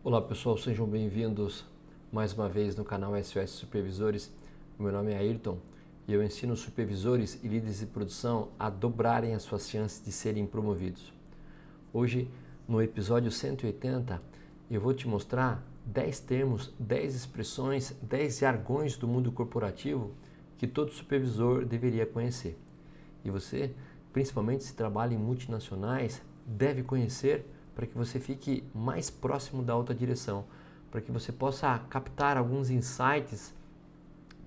Olá pessoal, sejam bem-vindos mais uma vez no canal SOS Supervisores. Meu nome é Ayrton e eu ensino supervisores e líderes de produção a dobrarem as suas chances de serem promovidos. Hoje, no episódio 180, eu vou te mostrar 10 termos, 10 expressões, 10 jargões do mundo corporativo que todo supervisor deveria conhecer. E você, principalmente se trabalha em multinacionais, deve conhecer para que você fique mais próximo da alta direção, para que você possa captar alguns insights,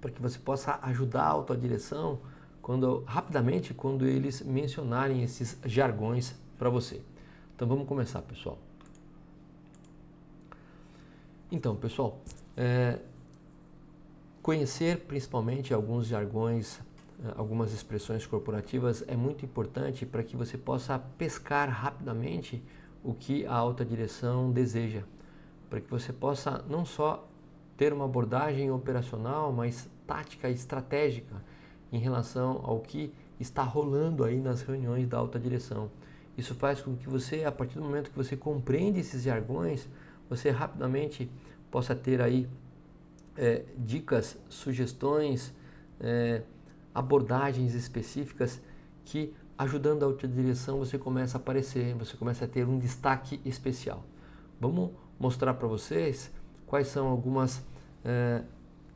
para que você possa ajudar a alta direção rapidamente quando eles mencionarem esses jargões para você. Então vamos começar, pessoal. Então, pessoal, conhecer principalmente alguns jargões, algumas expressões corporativas é muito importante para que você possa pescar rapidamente o que a alta direção deseja, para que você possa não só ter uma abordagem operacional, mas tática e estratégica em relação ao que está rolando aí nas reuniões da alta direção. Isso faz com que você, a partir do momento que você compreende esses jargões, você rapidamente possa ter aí dicas, sugestões, abordagens específicas que, ajudando a alta direção, você começa a aparecer, você começa a ter um destaque especial. Vamos mostrar para vocês quais são algumas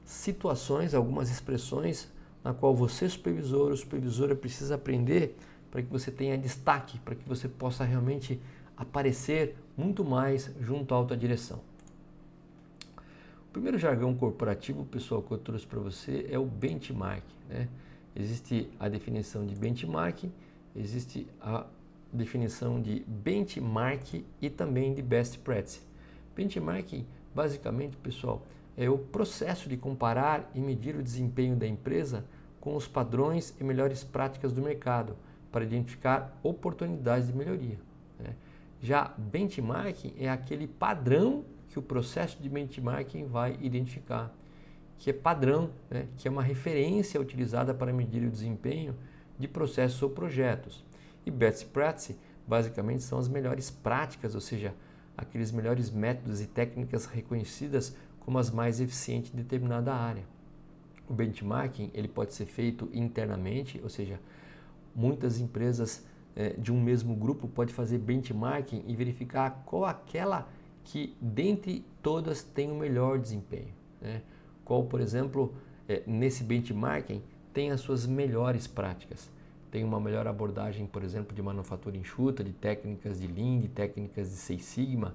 situações, algumas expressões na qual você, supervisor ou supervisora, precisa aprender para que você tenha destaque, para que você possa realmente aparecer muito mais junto à alta direção. O primeiro jargão corporativo, pessoal, que eu trouxe para você é o benchmark, né? Existe a definição de benchmark, existe a definição de benchmark e também de best practice. Benchmarking, basicamente, pessoal, é o processo de comparar e medir o desempenho da empresa com os padrões e melhores práticas do mercado para identificar oportunidades de melhoria, né? Já benchmarking é aquele padrão que o processo de benchmarking vai identificar, que é padrão, né? Que é uma referência utilizada para medir o desempenho de processos ou projetos. E best practice, basicamente, são as melhores práticas, ou seja, aqueles melhores métodos e técnicas reconhecidas como as mais eficientes em determinada área. O benchmarking ele pode ser feito internamente, ou seja, muitas empresas de um mesmo grupo podem fazer benchmarking e verificar qual aquela que dentre todas tem o melhor desempenho, né? Qual, por exemplo, nesse benchmarking tem as suas melhores práticas. Tem uma melhor abordagem, por exemplo, de manufatura enxuta, de técnicas de Lean, de técnicas de Six Sigma,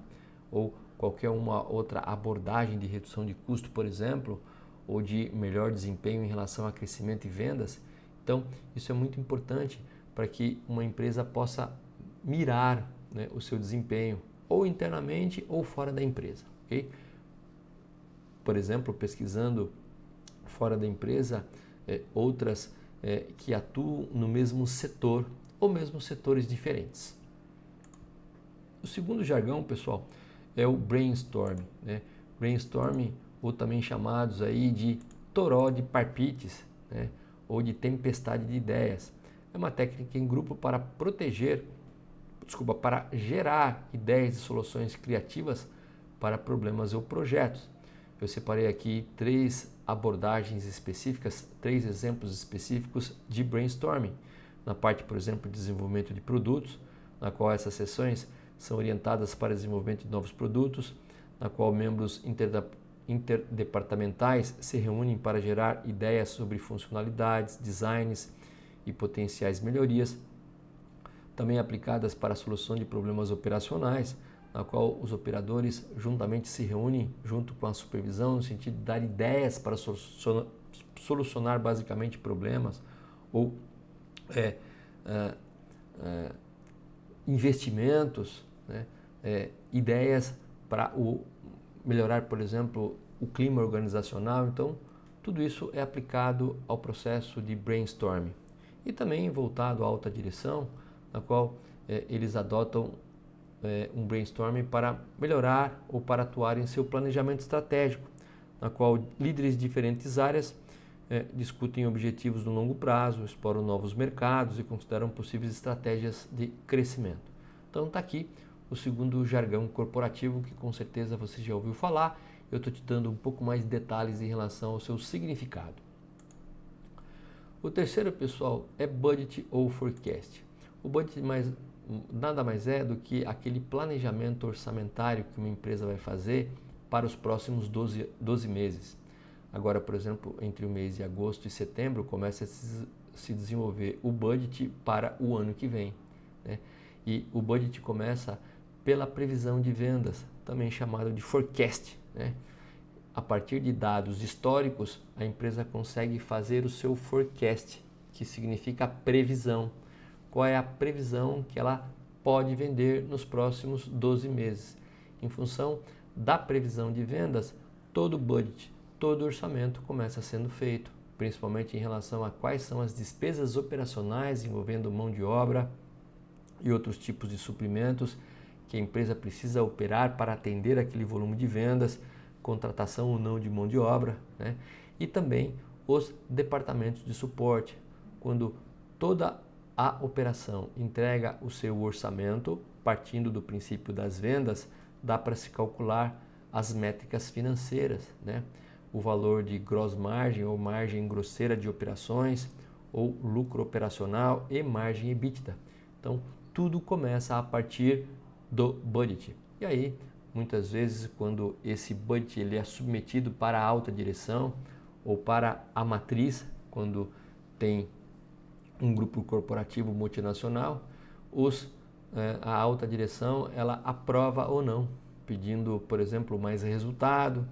ou qualquer uma outra abordagem de redução de custo, por exemplo, ou de melhor desempenho em relação a crescimento e vendas. Então, isso é muito importante para que uma empresa possa mirar, né, o seu desempenho, ou internamente ou fora da empresa, ok? Por exemplo, pesquisando fora da empresa, outras que atuam no mesmo setor ou mesmo setores diferentes. O segundo jargão, pessoal, é o brainstorm, né? Brainstorm, ou também chamados aí de toró de parpites, né? Ou de tempestade de ideias. É uma técnica em grupo para para gerar ideias e soluções criativas para problemas ou projetos. Eu separei aqui 3 abordagens específicas, 3 exemplos específicos de brainstorming. Na parte, por exemplo, de desenvolvimento de produtos, na qual essas sessões são orientadas para desenvolvimento de novos produtos, na qual membros interdepartamentais se reúnem para gerar ideias sobre funcionalidades, designs e potenciais melhorias, também aplicadas para a solução de problemas operacionais, na qual os operadores juntamente se reúnem junto com a supervisão no sentido de dar ideias para solucionar basicamente problemas ou investimentos, né? Ideias para melhorar, por exemplo, o clima organizacional. Então, tudo isso é aplicado ao processo de brainstorming. E também voltado à alta direção, na qual eles adotam um brainstorming para melhorar ou para atuar em seu planejamento estratégico, na qual líderes de diferentes áreas discutem objetivos no longo prazo, exploram novos mercados e consideram possíveis estratégias de crescimento. Então está aqui o segundo jargão corporativo, que com certeza você já ouviu falar. Eu estou te dando um pouco mais de detalhes em relação ao seu significado. O terceiro, pessoal, é budget ou forecast. O budget nada mais é do que aquele planejamento orçamentário que uma empresa vai fazer para os próximos 12 meses. Agora, por exemplo, entre o mês de agosto e setembro, começa a se desenvolver o budget para o ano que vem, né? E o budget começa pela previsão de vendas, também chamado de forecast, né? A partir de dados históricos, a empresa consegue fazer o seu forecast, que significa previsão. Qual é a previsão que ela pode vender nos próximos 12 meses? Em função da previsão de vendas, todo o budget, todo o orçamento começa sendo feito, principalmente em relação a quais são as despesas operacionais envolvendo mão de obra e outros tipos de suprimentos que a empresa precisa operar para atender aquele volume de vendas, contratação ou não de mão de obra, né? E também os departamentos de suporte, quando toda a operação entrega o seu orçamento, partindo do princípio das vendas, dá para se calcular as métricas financeiras, né? O valor de gross margin ou margem grosseira de operações, ou lucro operacional e margem EBITDA. Então, tudo começa a partir do budget. E aí, muitas vezes, quando esse budget ele é submetido para a alta direção ou para a matriz, quando tem um grupo corporativo multinacional, a alta direção ela aprova ou não, pedindo, por exemplo, mais resultado,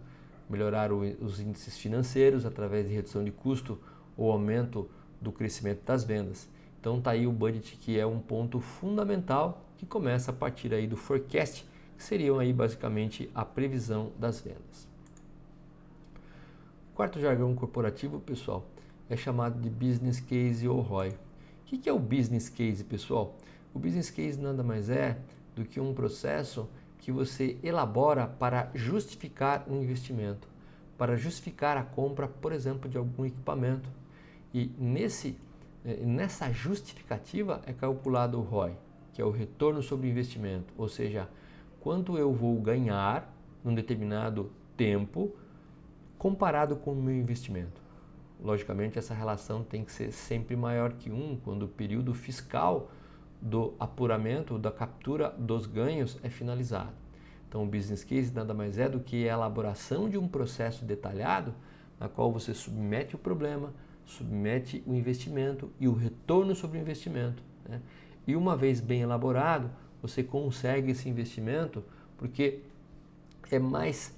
melhorar os índices financeiros através de redução de custo ou aumento do crescimento das vendas. Então está aí o budget, que é um ponto fundamental que começa a partir aí do forecast, que seriam aí basicamente a previsão das vendas. O quarto jargão corporativo, pessoal, é chamado de business case ou ROI. O que é o business case, pessoal? O business case nada mais é do que um processo que você elabora para justificar um investimento, para justificar a compra, por exemplo, de algum equipamento. E nessa justificativa é calculado o ROI, que é o retorno sobre investimento, ou seja, quanto eu vou ganhar num determinado tempo comparado com o meu investimento. Logicamente, essa relação tem que ser sempre maior que 1 quando o período fiscal do apuramento, da captura dos ganhos é finalizado. Então, o business case nada mais é do que a elaboração de um processo detalhado na qual você submete o problema, submete o investimento e o retorno sobre o investimento, né? E uma vez bem elaborado, você consegue esse investimento porque é mais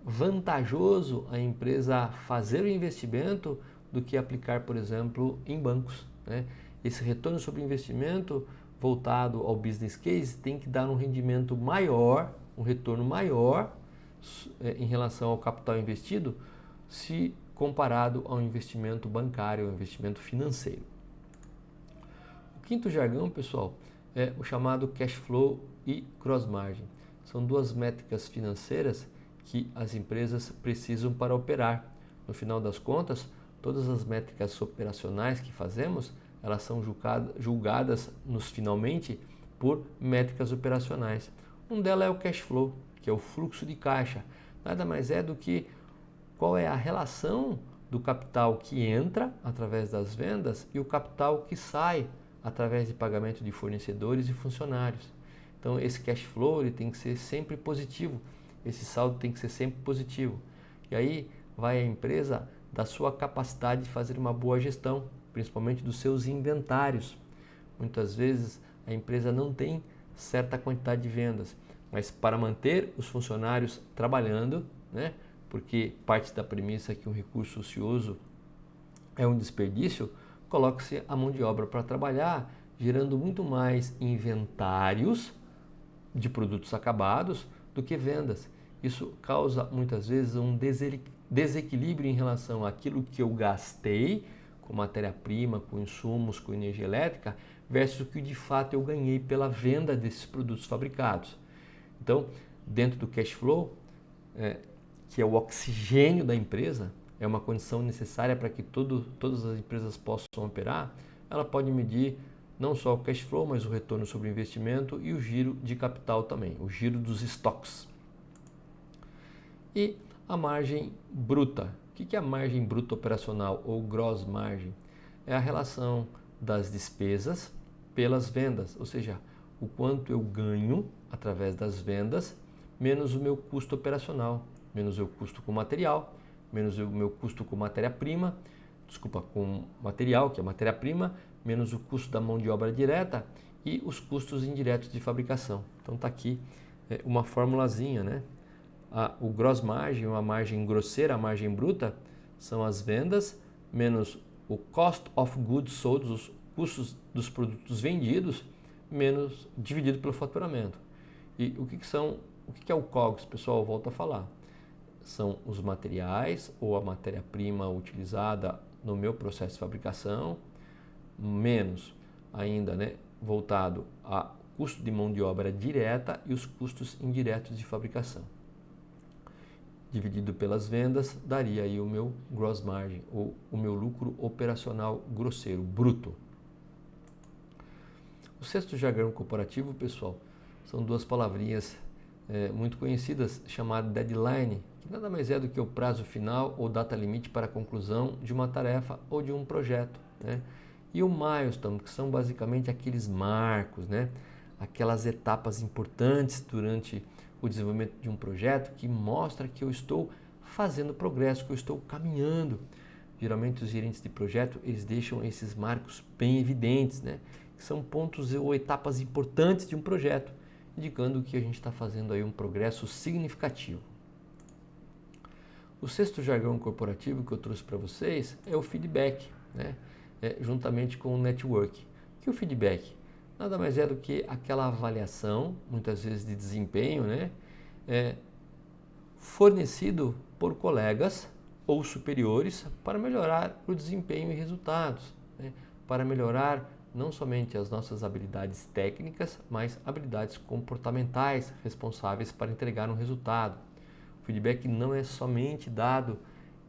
vantajoso a empresa fazer o investimento do que aplicar, por exemplo, em bancos, né? Esse retorno sobre investimento voltado ao business case tem que dar um rendimento maior, um retorno maior em relação ao capital investido, se comparado ao investimento bancário, ao investimento financeiro. O quinto jargão, pessoal, é o chamado cash flow e gross margin. São duas métricas financeiras que as empresas precisam para operar. No final das contas, todas as métricas operacionais que fazemos, elas são julgadas finalmente por métricas operacionais. Um delas é o cash flow, que é o fluxo de caixa. Nada mais é do que qual é a relação do capital que entra através das vendas e o capital que sai através de pagamento de fornecedores e funcionários. Então, esse cash flow ele tem que ser sempre positivo, esse saldo tem que ser sempre positivo. E aí vai a empresa da sua capacidade de fazer uma boa gestão, principalmente dos seus inventários. Muitas vezes a empresa não tem certa quantidade de vendas, mas para manter os funcionários trabalhando, né, porque parte da premissa é que um recurso ocioso é um desperdício, coloca-se a mão de obra para trabalhar, gerando muito mais inventários de produtos acabados do que vendas. Isso causa muitas vezes um desequilíbrio em relação àquilo que eu gastei com matéria-prima, com insumos, com energia elétrica, versus o que de fato eu ganhei pela venda desses produtos fabricados. Então, dentro do cash flow, que é o oxigênio da empresa, é uma condição necessária para que todas as empresas possam operar, ela pode medir não só o cash flow, mas o retorno sobre o investimento e o giro de capital também, o giro dos estoques. E a margem bruta. O que é a margem bruta operacional ou gross margin? É a relação das despesas pelas vendas, ou seja, o quanto eu ganho através das vendas, menos o meu custo operacional, menos o custo com material, menos o meu custo com matéria-prima, com material, que é matéria-prima, menos o custo da mão de obra direta e os custos indiretos de fabricação. Então está aqui uma formulazinha, né? O gross margin, a margem grosseira, a margem bruta, são as vendas menos o cost of goods sold, os custos dos produtos vendidos, menos dividido pelo faturamento. E o que é o COGS, pessoal? Volto a falar. São os materiais ou a matéria-prima utilizada no meu processo de fabricação, menos ainda, né, voltado a custo de mão de obra direta e os custos indiretos de fabricação. Dividido pelas vendas, daria aí o meu gross margin, ou o meu lucro operacional grosseiro, bruto. O sexto jargão corporativo, pessoal, são duas palavrinhas muito conhecidas, chamada deadline, que nada mais é do que o prazo final ou data limite para a conclusão de uma tarefa ou de um projeto, né? E o milestone, que são basicamente aqueles marcos, né? Aquelas etapas importantes durante o desenvolvimento de um projeto que mostra que eu estou fazendo progresso, que eu estou caminhando. Geralmente os gerentes de projeto, eles deixam esses marcos bem evidentes, né? Que são pontos ou etapas importantes de um projeto, indicando que a gente está fazendo aí um progresso significativo. O sexto jargão corporativo que eu trouxe para vocês é o feedback, né? Juntamente com o network. Que o feedback nada mais é do que aquela avaliação, muitas vezes de desempenho, né? Fornecido por colegas ou superiores para melhorar o desempenho e resultados, né? Para melhorar não somente as nossas habilidades técnicas, mas habilidades comportamentais responsáveis para entregar um resultado. O feedback não é somente dado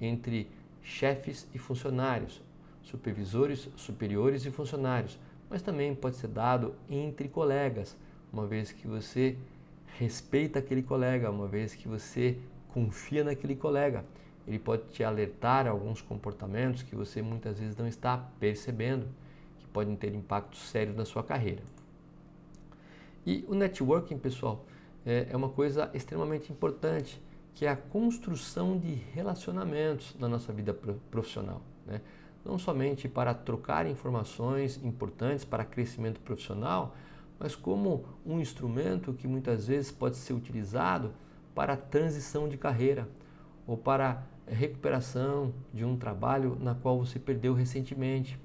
entre chefes e funcionários, supervisores, superiores e funcionários, mas também pode ser dado entre colegas, uma vez que você respeita aquele colega, uma vez que você confia naquele colega. Ele pode te alertar a alguns comportamentos que você muitas vezes não está percebendo, que podem ter impacto sério na sua carreira. E o networking, pessoal, é uma coisa extremamente importante, que é a construção de relacionamentos na nossa vida profissional, né? Não somente para trocar informações importantes para crescimento profissional, mas como um instrumento que muitas vezes pode ser utilizado para a transição de carreira ou para a recuperação de um trabalho na qual você perdeu recentemente.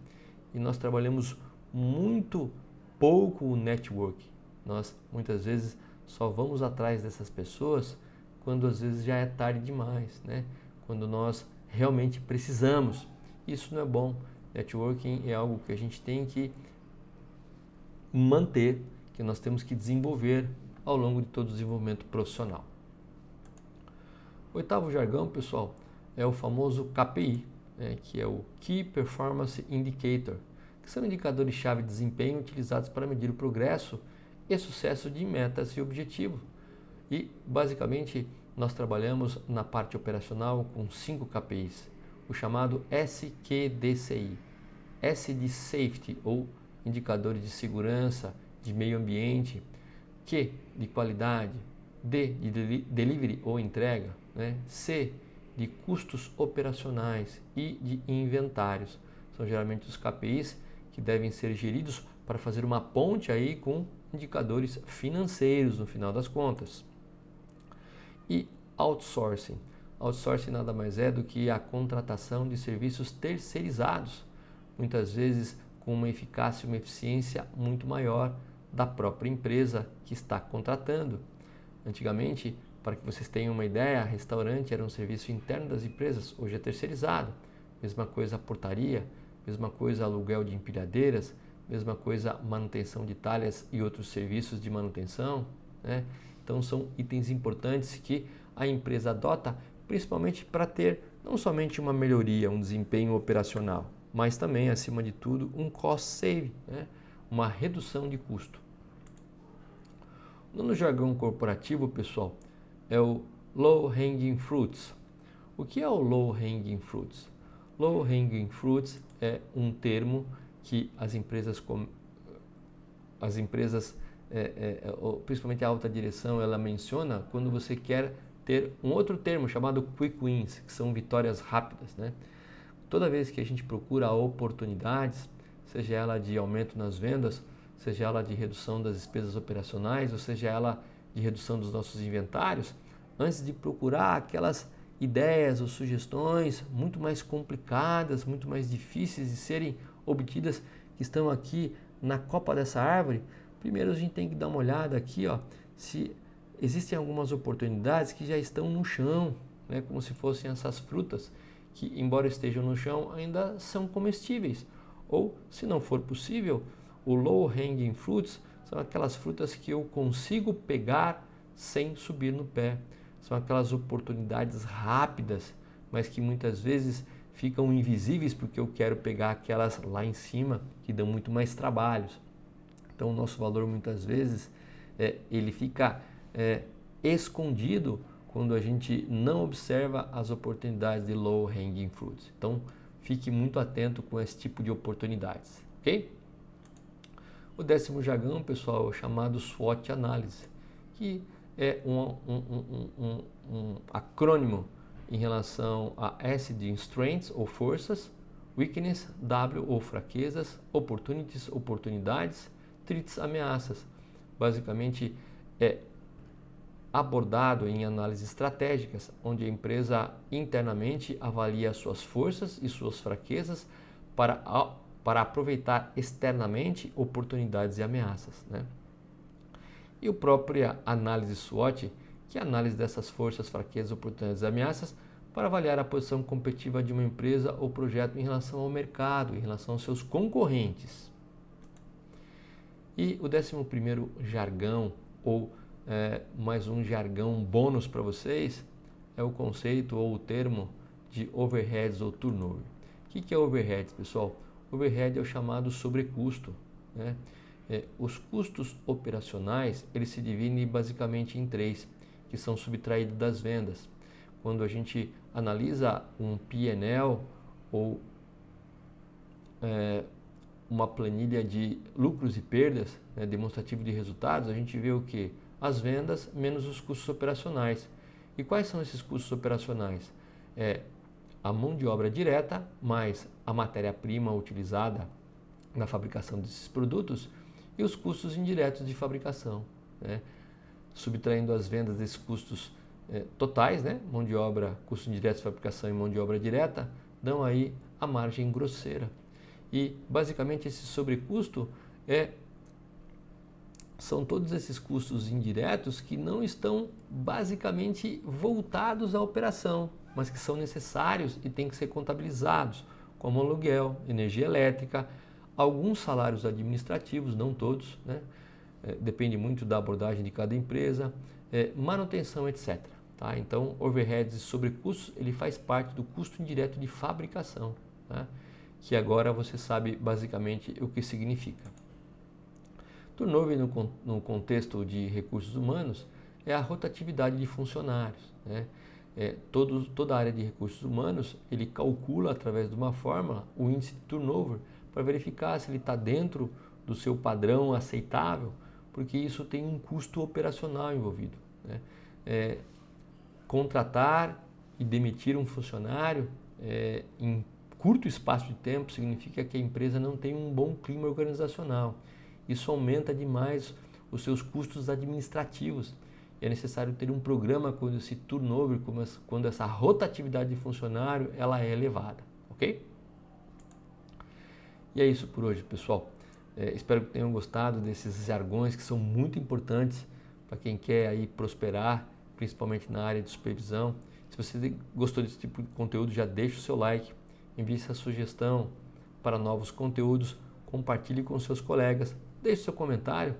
E nós trabalhamos muito pouco o network. Nós muitas vezes só vamos atrás dessas pessoas quando às vezes já é tarde demais, né? Quando nós realmente precisamos. Isso não é bom. Networking é algo que a gente tem que manter, que nós temos que desenvolver ao longo de todo o desenvolvimento profissional. O oitavo jargão, pessoal, é o famoso KPI, que é o Key Performance Indicator, que são indicadores-chave de desempenho utilizados para medir o progresso e sucesso de metas e objetivos. E, basicamente, nós trabalhamos na parte operacional com 5 KPIs, o chamado SQDCI. S de Safety, ou indicadores de segurança, de meio ambiente, Q de qualidade, D de delivery ou entrega, né? C de custos operacionais e de inventários. São geralmente os KPIs que devem ser geridos para fazer uma ponte aí com indicadores financeiros no final das contas. E outsourcing. Outsourcing nada mais é do que a contratação de serviços terceirizados, muitas vezes com uma eficácia e uma eficiência muito maior da própria empresa que está contratando. Antigamente, para que vocês tenham uma ideia, restaurante era um serviço interno das empresas, hoje é terceirizado. Mesma coisa a portaria, mesma coisa aluguel de empilhadeiras, mesma coisa manutenção de talhas e outros serviços de manutenção, né? Então são itens importantes que a empresa adota, principalmente para ter não somente uma melhoria, um desempenho operacional, mas também, acima de tudo, um cost save, né? uma redução de custo. No jargão corporativo, pessoal, é o low hanging fruits. O que é o low hanging fruits? Low hanging fruits é um termo que as empresas principalmente a alta direção, ela menciona quando você quer ter um outro termo chamado quick wins, que são vitórias rápidas, né? Toda vez que a gente procura oportunidades, seja ela de aumento nas vendas, seja ela de redução das despesas operacionais, ou seja ela de redução dos nossos inventários, antes de procurar aquelas ideias ou sugestões muito mais complicadas, muito mais difíceis de serem obtidas, que estão aqui na copa dessa árvore, primeiro a gente tem que dar uma olhada aqui, ó, se existem algumas oportunidades que já estão no chão, né, como se fossem essas frutas que, embora estejam no chão, ainda são comestíveis. Ou, se não for possível, o low hanging fruits são aquelas frutas que eu consigo pegar sem subir no pé. São aquelas oportunidades rápidas, mas que muitas vezes ficam invisíveis porque eu quero pegar aquelas lá em cima que dão muito mais trabalhos. Então o nosso valor muitas vezes ele fica escondido quando a gente não observa as oportunidades de low hanging fruits. Então fique muito atento com esse tipo de oportunidades, ok? O 10º jargão, pessoal, é chamado SWOT análise, que é um acrônimo em relação a S de strengths ou forças, weakness, W ou fraquezas, opportunities, oportunidades, threats, ameaças. Basicamente é abordado em análises estratégicas, onde a empresa internamente avalia suas forças e suas fraquezas para aproveitar externamente oportunidades e ameaças, né? E a própria análise SWOT, que é a análise dessas forças, fraquezas, oportunidades e ameaças, para avaliar a posição competitiva de uma empresa ou projeto em relação ao mercado, em relação aos seus concorrentes. E o 11º jargão, ou mais um jargão bônus para vocês, é o conceito ou o termo de overheads ou turnover. O que é overheads, pessoal? Overhead é o chamado sobrecusto, né? Os custos operacionais, eles se dividem basicamente em 3, que são subtraídos das vendas. Quando a gente analisa um P&L ou uma planilha de lucros e perdas, né, demonstrativo de resultados, a gente vê o que? As vendas menos os custos operacionais. E quais são esses custos operacionais? A mão de obra direta mais a matéria-prima utilizada na fabricação desses produtos e os custos indiretos de fabricação, né? Subtraindo as vendas desses custos totais, né? Mão de obra, custos indiretos de fabricação e mão de obra direta, dão aí a margem grosseira. E basicamente esse sobrecusto são todos esses custos indiretos que não estão basicamente voltados à operação, mas que são necessários e têm que ser contabilizados, como aluguel, energia elétrica, alguns salários administrativos, não todos, né? Depende muito da abordagem de cada empresa, manutenção, etc. Tá? Então, overheads e sobrecustos, ele faz parte do custo indireto de fabricação, tá? Que agora você sabe basicamente o que significa. Turnover no contexto de recursos humanos é a rotatividade de funcionários, né? Toda a área de recursos humanos, ele calcula através de uma fórmula o índice de turnover para verificar se ele está dentro do seu padrão aceitável, porque isso tem um custo operacional envolvido, né? Contratar e demitir um funcionário em curto espaço de tempo significa que a empresa não tem um bom clima organizacional. Isso aumenta demais os seus custos administrativos. É necessário ter um programa quando esse turnover, quando essa rotatividade de funcionário, ela é elevada, ok? E é isso por hoje, pessoal. Espero que tenham gostado desses jargões que são muito importantes para quem quer aí prosperar, principalmente na área de supervisão. Se você gostou desse tipo de conteúdo, já deixa o seu like, envie sua sugestão para novos conteúdos, compartilhe com seus colegas, deixe seu comentário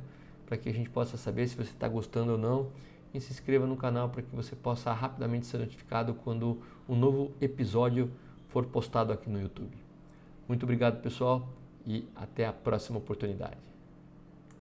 para que a gente possa saber se você está gostando ou não e se inscreva no canal para que você possa rapidamente ser notificado quando um novo episódio for postado aqui no YouTube. Muito obrigado, pessoal, e até a próxima oportunidade.